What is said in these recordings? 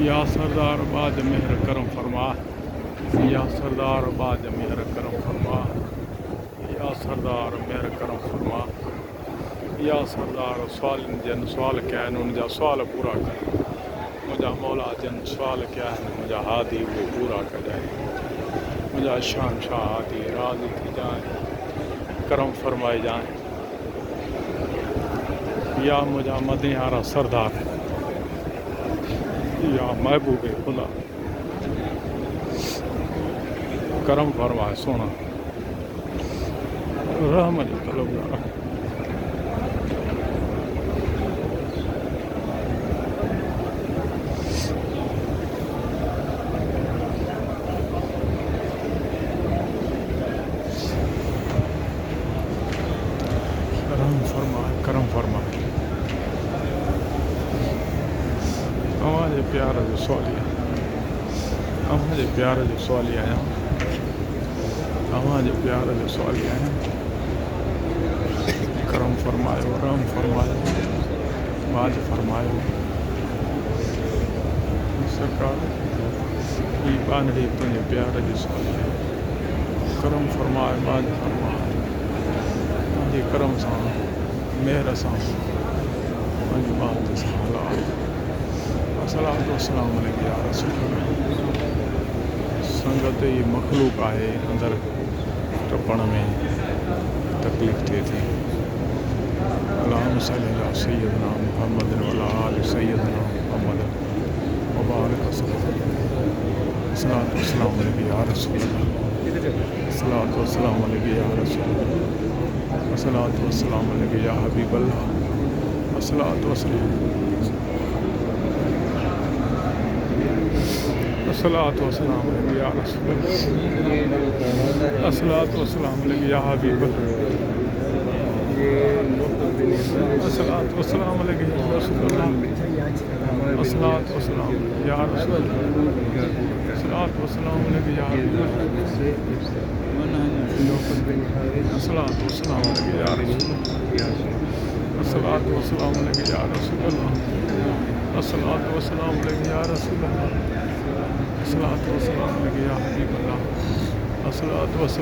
یا سردار باد مہر کرم فرما، یا سردار باد مہر کرم فرما، یا سردار مہر کرم فرما، یا سردار سوال جن سوال کیا ہے ان جا سوال پورا کر، مجھا مولا جن سوال کیا ہے مجھا ہادی وہ پورا کر جائے، مجھا شان شاہ ہادی راضی تھی جائیں، کرم فرمائے جائیں، یا مجھا مدیارہ سردار یا محبوب خدا کرم فرمائے سونا رحمت طلبگار رحم فرمائے کرم فرمائے ہمارے پیارے جو سوالیہ ہمارے پیارے جو سوالیہ ہیں ہمارے پیارے جو سوالیہ ہیں کرم فرمائے رحم فرمائے باج فرمائے سرکار یہ بانڑی تجھے پیارے جو سوالیہ کرم فرمائے باج فرمائے مجھے کرم سان مہر سان مجھے بات سان الصلاۃ والسلام علیک یا رسول اللہ سنگت یہ مخلوق ہے اندر ٹپڑ میں تکلیف تھے تھی اللہم صلی اللہ سیدنا محمد وعلی آل سیدنا محمد وبارک وسلم الصلاۃ والسلام علیک یا رسول اللہ الصلاۃ والسلام علیک یا رسول اللہ الصلاۃ والسلام علیک یا حبیب اللہ الصلاۃ والسلام الصلاۃ والسلام علیک یا رسول اللہ الصلاۃ والسلام علیک یا حبیب اللہ الصلاۃ والسلام علیک یا رسول اللہ الصلاۃ والسلام یا رسول اللہ الصلاۃ والسلام علیک یا حبیب اللہ الصلاۃ والسلام علیک یا رسول اللہ الصلاۃ والسلام علیک یا رسول اللہ الصلاۃ والسلام علیک یا رسول اللہ الصلاۃ والسلام علیک یا حبیب اللہ الصلاۃ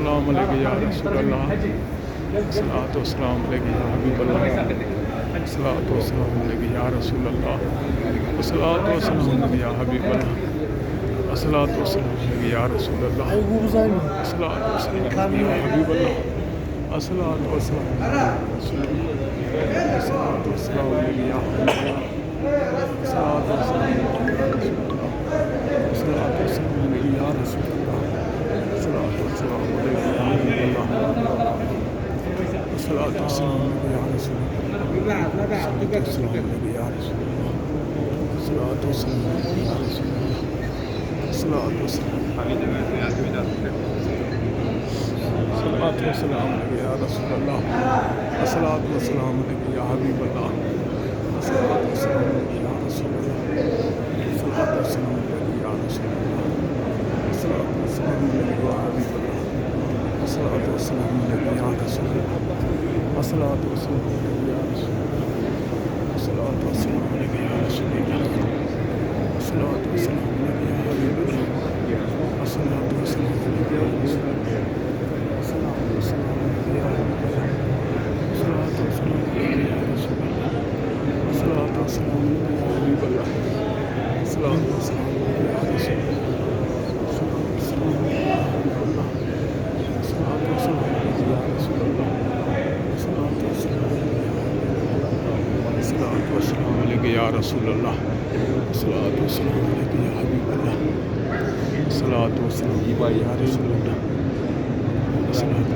والسلام علیک یا رسول اللہ الصلاۃ والسلام علیک یا حبیب اللہ الصلاۃ والسلام علیک یا رسول اللہ الصلاۃ والسلام علیک یا حبیب اللہ الصلاۃ والسلام علیک یا رسول اللہ الصلاۃ والسلام علیک یا حبیب اللہ الصلاۃ والسلام الصلاۃ والسلام علیک یا حبیب اللہ الصلاۃ والسلام الصلاۃ والسلام علیک یا رسول اللہ الصلاۃ والسلام علیک یا حبیب اللہ الصلاۃ والسلام علیک یا رسول اللہ الصلاۃ والسلام علیک یا رسول اللہ الصلاۃ والسلام علیک یا رسول اللہ الصلاۃ والسلام علیک یا رسول اللہ الصلاۃ والسلام علیک یا حبیب اللہ الصلاۃ والسلام علیک یا رسول اللہ الصلاۃ والسلام علیک یا رسول اللہ الصلاۃ والسلام علیک یا حبیب اللہ الصلاۃ والسلام علیک یا رسول اللہ الصلاۃ والسلام علیک یا رسول اللہ الصلاۃ والسلام علیک یا رسول اللہ الصلاۃ والسلام علیک یا حبیب اللہ الصلاۃ والسلام علیک یا رسول اللہ الصلاۃ والسلام علیک یا حبیب اللہ الصلاۃ والسلام علیک یا رسول اللہ الصلاۃ والسلام علیک یا حبیب اللہ الصلاۃ والسلام علیک یا رسول اللہ الصلاۃ والسلام علیک یا رسول اللہ الصلاۃ والسلام علیک یا رسول اللہ الصلاۃ والسلام علیک یا حبیب اللہ الصلاۃ والسلام علیک یا رسول اللہ الصلاۃ والسلام علیک یا رسول اللہ الصلاۃ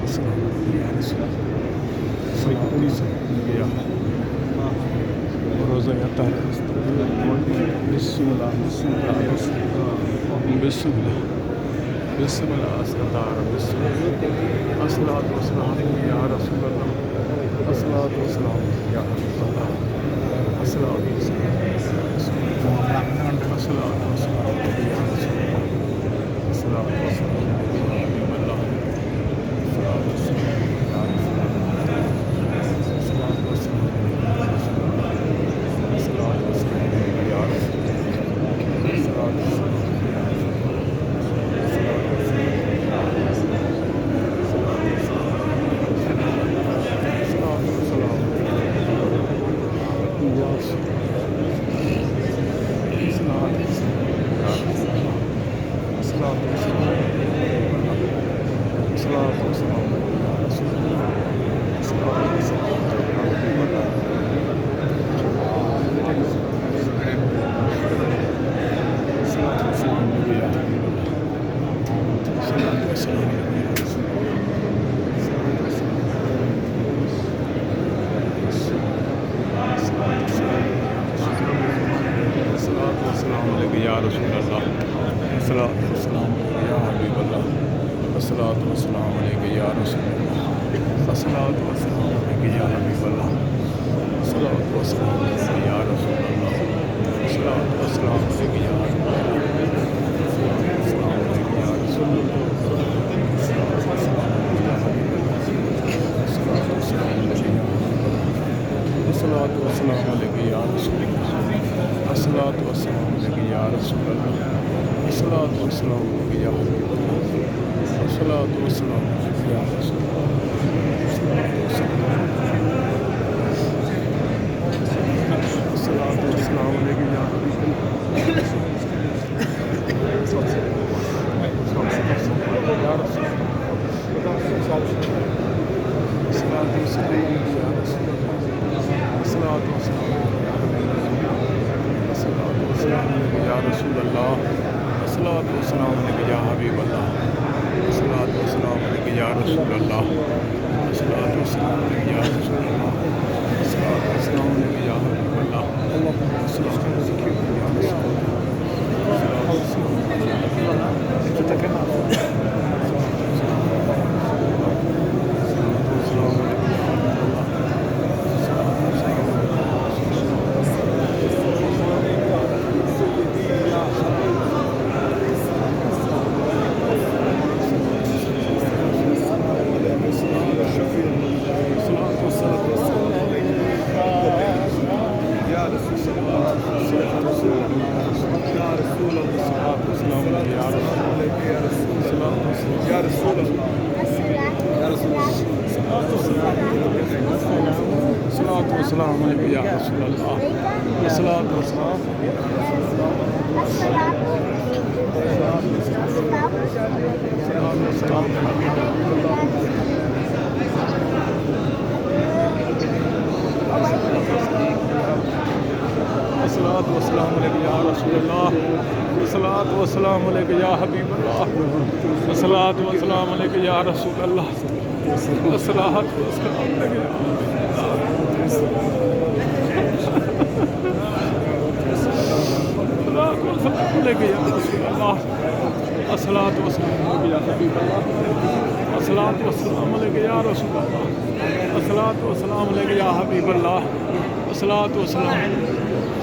والسلام علیک یا روزہ بسم اللہ بسم اللہ بسم اللہ بسم اللہ سردار بسم اللہ الصلاۃ والسلام علیک یا رسول اللہ الصلاۃ والسلام علیک یا حبیب اللہ الصلاۃ والسلام علیک یا رسول اللہ الصلاۃ والسلام علیک یا رسول اللہ الصلاۃ والسلام علیک یا حبیب اللہ الصلاۃ والسلام علیک یا رسول اللہ الصلاۃ والسلام علیک یا رسول اللہ الصلاۃ والسلام علیک یا رسول اللہ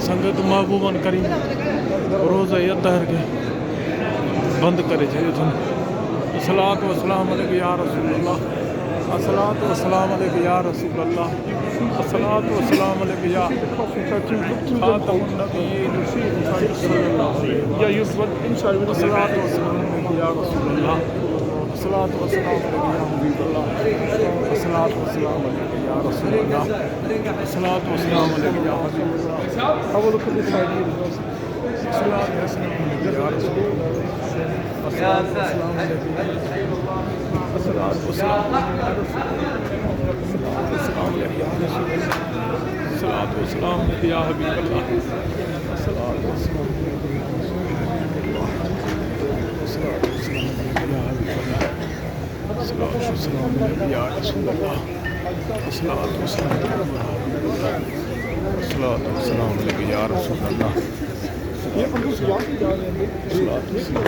سنگت محبوباً کریم روزہ دہر کے بند کرے چاہیے تھا الصلاۃ والسلام علیک یا رسول اللہ الصلاۃ والسلام علیک یا رسول اللہ الصلاۃ والسلام علیک یا خاتم النبیین صلی اللہ علیہ وسلم الصلاۃ والسلام علیک یا رسول اللہ الصلاۃ والسلام علیک یا حبیب اللہ الصلاۃ والسلام علیک یا رسول اللہ الصلاۃ والسلام علیک یا حبیب اللہ Have a look at this side here. الصلاۃ والسلام علیک یا رسول اللہ الصلاۃ والسلام علیک الصلاۃ والسلام علیک یا رسول اللہ الصلاۃ والسلام علیک یا حبیب اللہ الصلاۃ والسلام علیک الصلاۃ والسلام علیک یا رسول اللہ الصلاۃ والسلام علیک الصلاۃ والسلام علیک یا رسول اللہ الصلاۃ والسلام